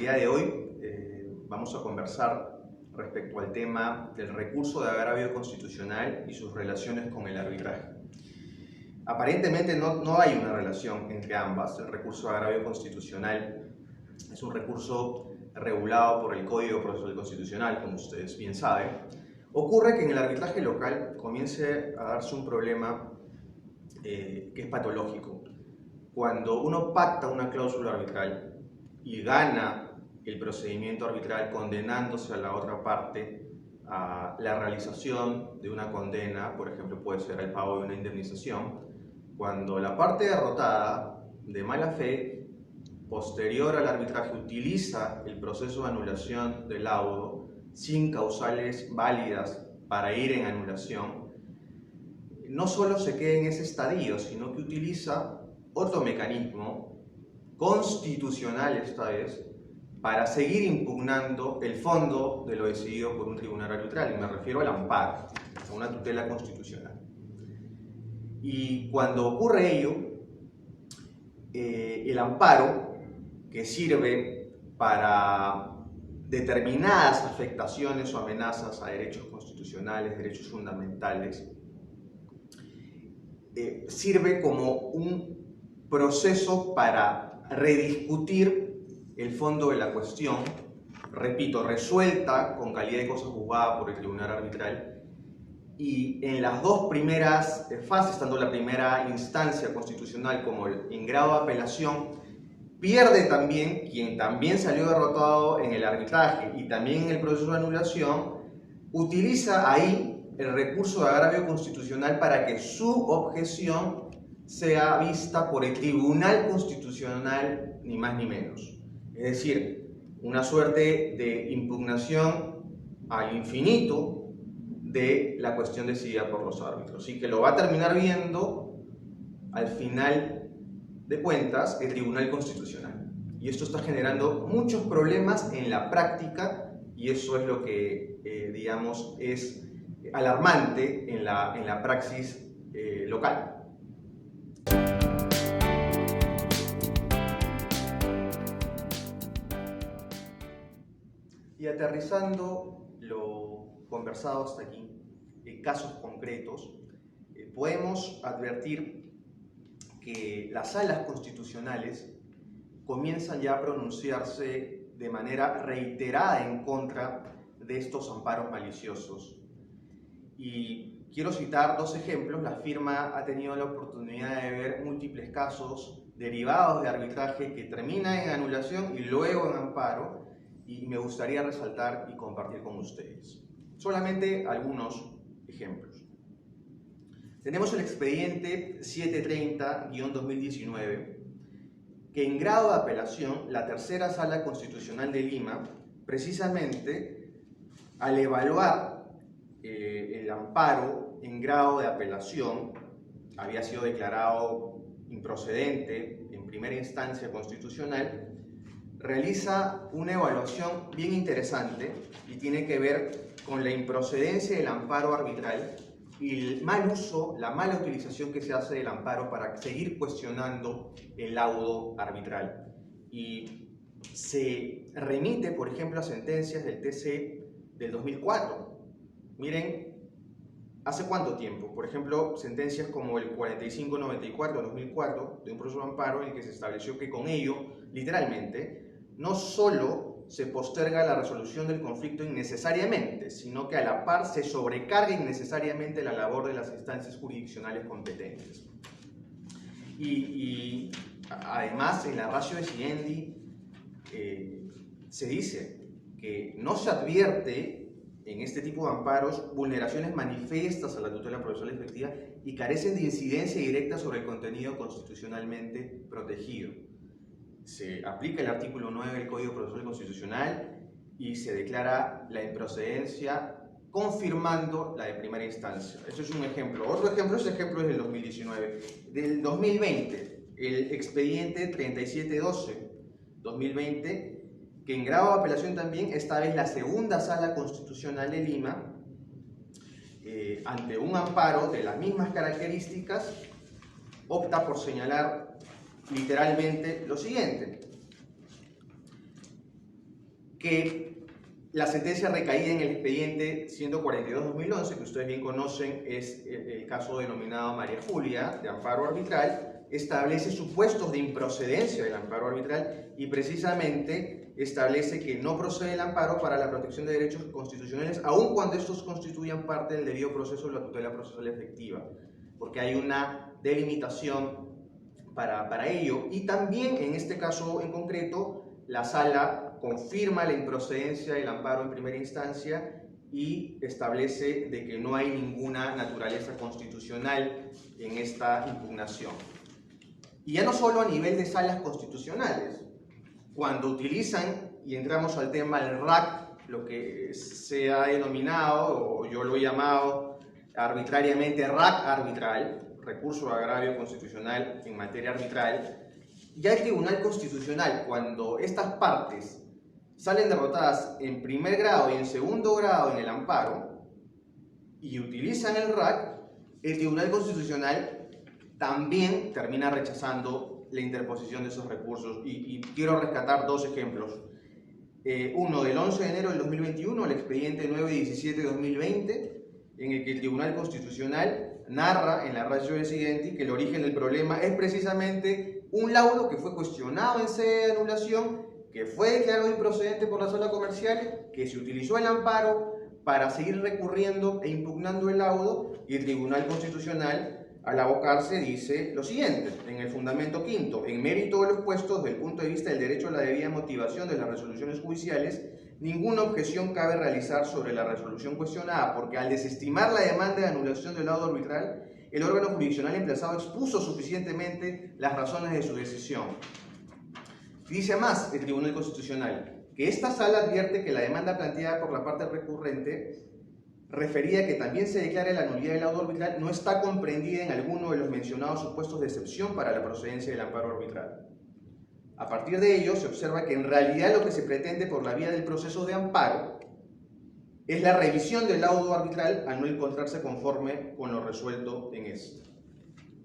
día de hoy vamos a conversar respecto al tema del recurso de agravio constitucional y sus relaciones con el arbitraje. Aparentemente no hay una relación entre ambas. El recurso de agravio constitucional es un recurso regulado por el Código Procesal Constitucional, como ustedes bien saben. Ocurre que en el arbitraje local comience a darse un problema que es patológico. Cuando uno pacta una cláusula arbitral y gana el procedimiento arbitral condenándose a la otra parte a la realización de una condena, por ejemplo puede ser el pago de una indemnización, cuando la parte derrotada de mala fe, posterior al arbitraje, utiliza el proceso de anulación del laudo sin causales válidas para ir en anulación, no solo se queda en ese estadio, sino que utiliza otro mecanismo constitucional esta vez para seguir impugnando el fondo de lo decidido por un tribunal arbitral, y me refiero al amparo, a una tutela constitucional. Y cuando ocurre ello, el amparo, que sirve para determinadas afectaciones o amenazas a derechos constitucionales, derechos fundamentales, sirve como un proceso para rediscutir el fondo de la cuestión, repito, resuelta con calidad de cosa juzgada por el tribunal arbitral, y en las dos primeras fases, tanto la primera instancia constitucional como en grado de apelación, pierde también quien también salió derrotado en el arbitraje y también en el proceso de anulación, utiliza ahí el recurso de agravio constitucional para que su objeción sea vista por el Tribunal Constitucional, ni más ni menos. Es decir, una suerte de impugnación al infinito de la cuestión decidida por los árbitros, y que lo va a terminar viendo al final de cuentas el Tribunal Constitucional. Y esto está generando muchos problemas en la práctica, y eso es lo que, digamos, es alarmante en la praxis local. Y aterrizando lo conversado hasta aquí, en casos concretos, podemos advertir que las salas constitucionales comienzan ya a pronunciarse de manera reiterada en contra de estos amparos maliciosos. Y quiero citar dos ejemplos. La firma ha tenido la oportunidad de ver múltiples casos derivados de arbitraje que terminan en anulación y luego en amparo, y me gustaría resaltar y compartir con ustedes solamente algunos ejemplos. Tenemos el expediente 730-2019, que en grado de apelación, la Tercera Sala Constitucional de Lima, precisamente al evaluar el amparo en grado de apelación, había sido declarado improcedente en primera instancia constitucional, realiza una evaluación bien interesante y tiene que ver con la improcedencia del amparo arbitral y el mal uso, la mala utilización que se hace del amparo para seguir cuestionando el laudo arbitral. Y se remite, por ejemplo, a sentencias del TC del 2004. Miren, ¿hace cuánto tiempo? Por ejemplo, sentencias como el 4594-2004 de un proceso de amparo en el que se estableció que con ello, literalmente, no solo se posterga la resolución del conflicto innecesariamente, sino que a la par se sobrecarga innecesariamente la labor de las instancias jurisdiccionales competentes. Y además, en la ratio decidendi se dice que no se advierte en este tipo de amparos vulneraciones manifiestas a la tutela procesal efectiva y carecen de incidencia directa sobre el contenido constitucionalmente protegido. Se aplica el artículo 9 del Código Procesal Constitucional y se declara la improcedencia confirmando la de primera instancia. Eso es un ejemplo. Otro ejemplo, ese ejemplo es del 2019. Del 2020, el expediente 3712-2020, que en grado de apelación también, esta vez la Segunda Sala Constitucional de Lima, ante un amparo de las mismas características, opta por señalar literalmente lo siguiente: que la sentencia recaída en el expediente 142-2011, que ustedes bien conocen, es el caso denominado María Julia, de amparo arbitral, establece supuestos de improcedencia del amparo arbitral y precisamente establece que no procede el amparo para la protección de derechos constitucionales, aun cuando estos constituyan parte del debido proceso de la tutela procesal efectiva, porque hay una delimitación para ello. Y también en este caso en concreto, la Sala confirma la improcedencia del amparo en primera instancia y establece de que no hay ninguna naturaleza constitucional en esta impugnación. Y ya no solo a nivel de salas constitucionales, cuando utilizan, y entramos al tema del RAC, lo que se ha denominado, o yo lo he llamado arbitrariamente RAC arbitral, recurso de agravio constitucional en materia arbitral, ya el Tribunal Constitucional, cuando estas partes salen derrotadas en primer grado y en segundo grado en el amparo, y utilizan el RAC, el Tribunal Constitucional también termina rechazando la interposición de esos recursos. Y quiero rescatar dos ejemplos. Uno del 11 de enero del 2021, el expediente 917-2020, en el que el Tribunal Constitucional narra en la ratio decidenti que el origen del problema es precisamente un laudo que fue cuestionado en sede de anulación, que fue declarado improcedente por la sala comercial, que se utilizó el amparo para seguir recurriendo e impugnando el laudo, y el Tribunal Constitucional, al abocarse, dice lo siguiente, en el fundamento quinto: en mérito de los puestos, desde el punto de vista del derecho a la debida motivación de las resoluciones judiciales, ninguna objeción cabe realizar sobre la resolución cuestionada, porque al desestimar la demanda de anulación del laudo arbitral, el órgano jurisdiccional emplazado expuso suficientemente las razones de su decisión. Dice más el Tribunal Constitucional, que esta sala advierte que la demanda planteada por la parte recurrente, referida que también se declare la nulidad del laudo arbitral, no está comprendida en alguno de los mencionados supuestos de excepción para la procedencia del amparo arbitral. A partir de ello, se observa que en realidad lo que se pretende por la vía del proceso de amparo es la revisión del laudo arbitral al no encontrarse conforme con lo resuelto en este.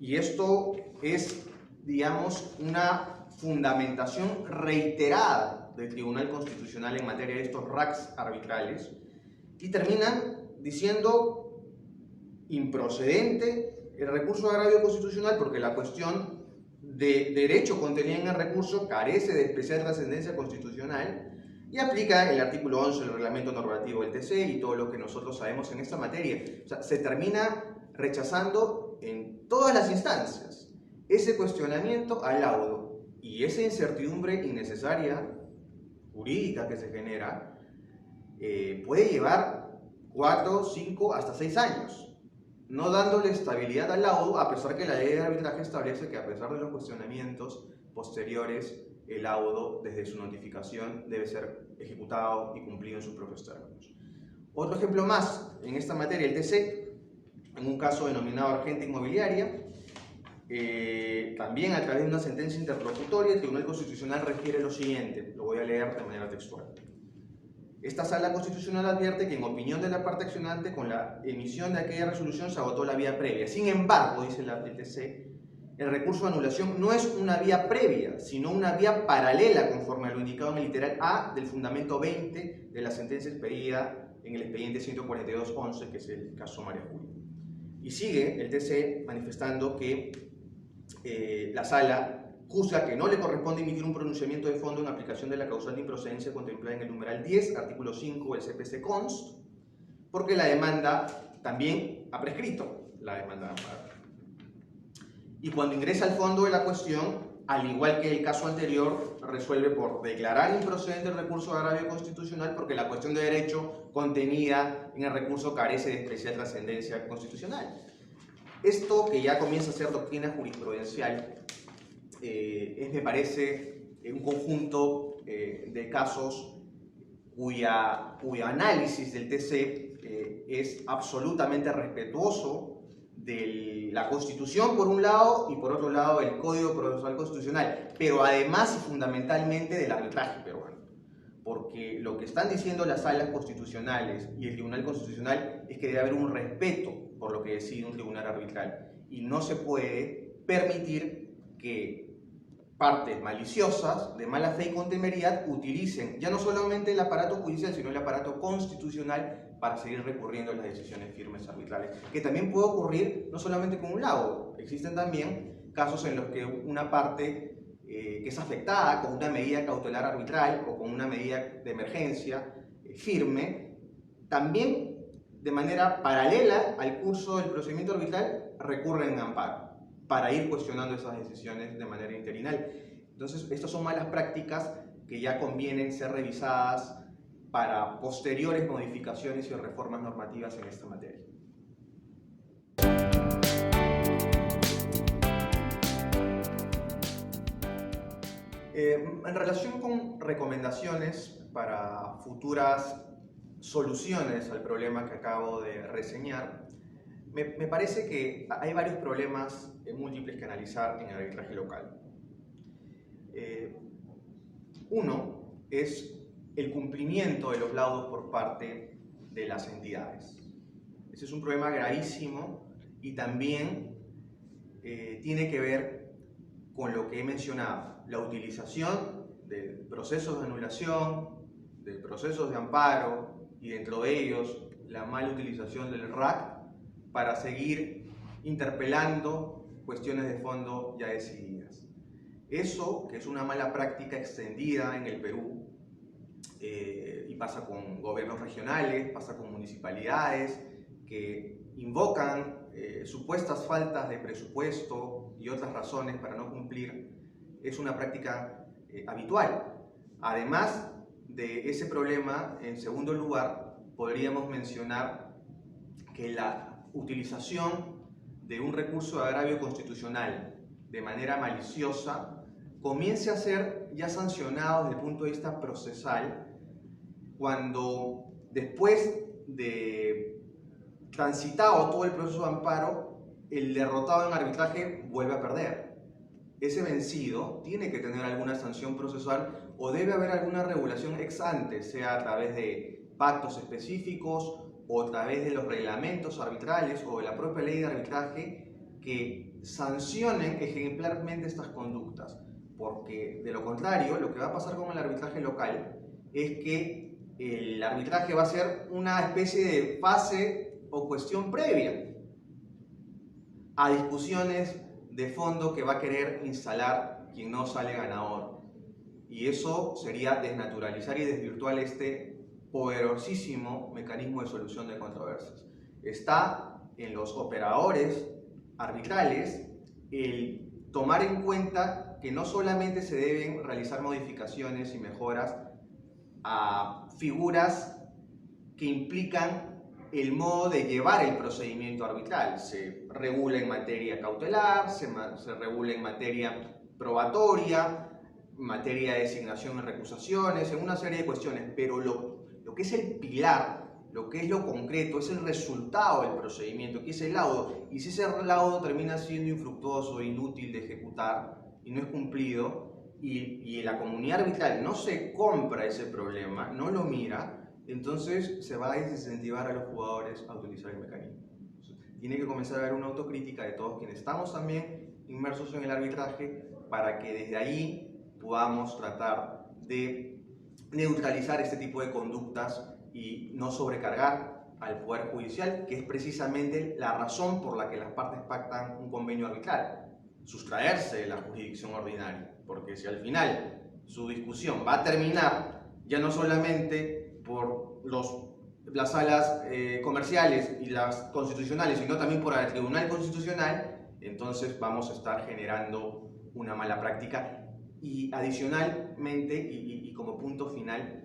Y esto es, digamos, una fundamentación reiterada del Tribunal Constitucional en materia de estos RACs arbitrales, y terminan diciendo improcedente el recurso de agravio constitucional porque la cuestión de derecho contenida en el recurso carece de especial trascendencia constitucional, y aplica el artículo 11 del reglamento normativo del TC y todo lo que nosotros sabemos en esta materia. O sea, se termina rechazando en todas las instancias ese cuestionamiento al laudo, y esa incertidumbre innecesaria jurídica que se genera puede llevar 4, 5, hasta 6 años, no dándole estabilidad al laudo, a pesar que la ley de arbitraje establece que a pesar de los cuestionamientos posteriores, el laudo desde su notificación debe ser ejecutado y cumplido en sus propios términos. Otro ejemplo más en esta materia, el TC, en un caso denominado Argenta Inmobiliaria, también a través de una sentencia interlocutoria, el Tribunal Constitucional refiere lo siguiente, lo voy a leer de manera textual. Esta sala constitucional advierte que en opinión de la parte accionante, con la emisión de aquella resolución se agotó la vía previa. Sin embargo, dice la TC, el recurso de anulación no es una vía previa, sino una vía paralela conforme a lo indicado en el literal A del fundamento 20 de la sentencia expedida en el expediente 142-11, que es el caso María Julia. Y sigue el TC manifestando que la sala juzga que no le corresponde emitir un pronunciamiento de fondo en aplicación de la causal de improcedencia contemplada en el numeral 10, artículo 5 del CPC Const, porque la demanda también ha prescrito la demanda de amparo. Y cuando ingresa al fondo de la cuestión, al igual que el caso anterior, resuelve por declarar improcedente el recurso de agravio constitucional porque la cuestión de derecho contenida en el recurso carece de especial trascendencia constitucional. Esto, que ya comienza a ser doctrina jurisprudencial, me parece un conjunto de casos cuyo análisis del TC es absolutamente respetuoso de la Constitución por un lado y por otro lado el Código Procesal Constitucional, pero además y fundamentalmente del arbitraje peruano, porque lo que están diciendo las salas constitucionales y el Tribunal Constitucional es que debe haber un respeto por lo que decide un tribunal arbitral y no se puede permitir que partes maliciosas, de mala fe y con temeridad, utilicen ya no solamente el aparato judicial, sino el aparato constitucional para seguir recurriendo a las decisiones firmes arbitrales. Que también puede ocurrir no solamente con un laudo, existen también casos en los que una parte que es afectada con una medida cautelar arbitral o con una medida de emergencia firme, también de manera paralela al curso del procedimiento arbitral recurren en amparo para ir cuestionando esas decisiones de manera interinal. Entonces, estas son malas prácticas que ya convienen ser revisadas para posteriores modificaciones y reformas normativas en esta materia. En relación con recomendaciones para futuras soluciones al problema que acabo de reseñar, me parece que hay varios problemas múltiples que analizar en el arbitraje local. Uno es el cumplimiento de los laudos por parte de las entidades. Ese es un problema gravísimo y también tiene que ver con lo que he mencionado, la utilización de procesos de anulación, de procesos de amparo y dentro de ellos la mala utilización del RAC para seguir interpelando cuestiones de fondo ya decididas. Eso, que es una mala práctica extendida en el Perú, y pasa con gobiernos regionales, pasa con municipalidades que invocan supuestas faltas de presupuesto y otras razones para no cumplir, es una práctica habitual. Además de ese problema, en segundo lugar, podríamos mencionar que la utilización de un recurso de agravio constitucional de manera maliciosa comience a ser ya sancionado desde el punto de vista procesal cuando después de transitado todo el proceso de amparo, el derrotado en arbitraje vuelve a perder. Ese vencido tiene que tener alguna sanción procesal o debe haber alguna regulación ex ante, sea a través de pactos específicos o a través de los reglamentos arbitrales o de la propia ley de arbitraje que sancionen ejemplarmente estas conductas. Porque de lo contrario, lo que va a pasar con el arbitraje local es que el arbitraje va a ser una especie de fase o cuestión previa a discusiones de fondo que va a querer instalar quien no sale ganador. Y eso sería desnaturalizar y desvirtuar este poderosísimo mecanismo de solución de controversias. Está en los operadores arbitrales el tomar en cuenta que no solamente se deben realizar modificaciones y mejoras a figuras que implican el modo de llevar el procedimiento arbitral. Se regula en materia cautelar, se regula en materia probatoria, materia de designación y recusaciones, en una serie de cuestiones, pero lo que es el pilar, lo que es lo concreto, es el resultado del procedimiento, que es el laudo. Y si ese laudo termina siendo infructuoso, inútil de ejecutar y no es cumplido, y la comunidad arbitral no se compra ese problema, no lo mira, entonces se va a desincentivar a los jugadores a utilizar el mecanismo. Entonces, tiene que comenzar a haber una autocrítica de todos quienes estamos también inmersos en el arbitraje para que desde ahí podamos tratar de neutralizar este tipo de conductas y no sobrecargar al Poder Judicial, que es precisamente la razón por la que las partes pactan un convenio arbitral, sustraerse de la jurisdicción ordinaria, porque si al final su discusión va a terminar ya no solamente por las salas comerciales y las constitucionales, sino también por el Tribunal Constitucional, entonces vamos a estar generando una mala práctica. Y adicionalmente, y como punto final,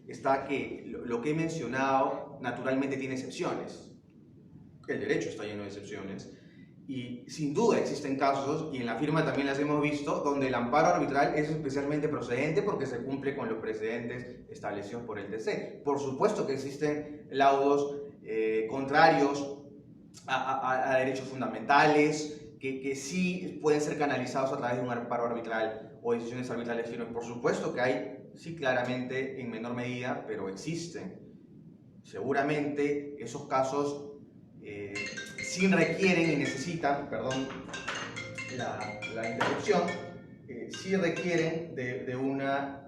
está que lo que he mencionado naturalmente tiene excepciones. El derecho está lleno de excepciones. Y sin duda existen casos, y en la firma también las hemos visto, donde el amparo arbitral es especialmente procedente porque se cumple con los precedentes establecidos por el TC. Por supuesto que existen laudos contrarios a derechos fundamentales, que sí pueden ser canalizados a través de un amparo arbitral o decisiones arbitrales firmes. Por supuesto que hay, sí, claramente en menor medida, pero existen. Seguramente esos casos sí requieren y necesitan, perdón la interrupción, sí requieren de una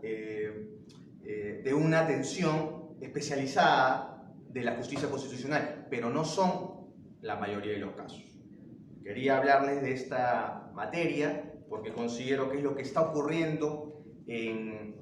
atención especializada de la justicia constitucional, pero no son la mayoría de los casos. Quería hablarles de esta materia porque considero que es lo que está ocurriendo en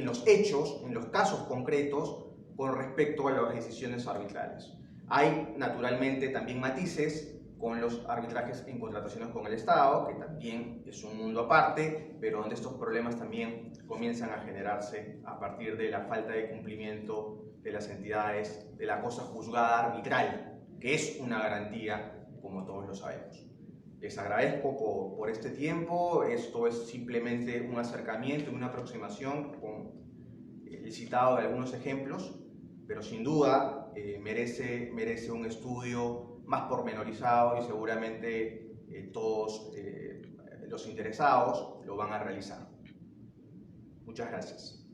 los hechos, en los casos concretos, con respecto a las decisiones arbitrales. Hay, naturalmente, también matices con los arbitrajes en contrataciones con el Estado, que también es un mundo aparte, pero donde estos problemas también comienzan a generarse a partir de la falta de cumplimiento de las entidades de la cosa juzgada arbitral, que es una garantía, como todos lo sabemos. Les agradezco por este tiempo. Esto es simplemente un acercamiento y una aproximación con el citado de algunos ejemplos, pero sin duda merece un estudio más pormenorizado y seguramente todos los interesados lo van a realizar. Muchas gracias.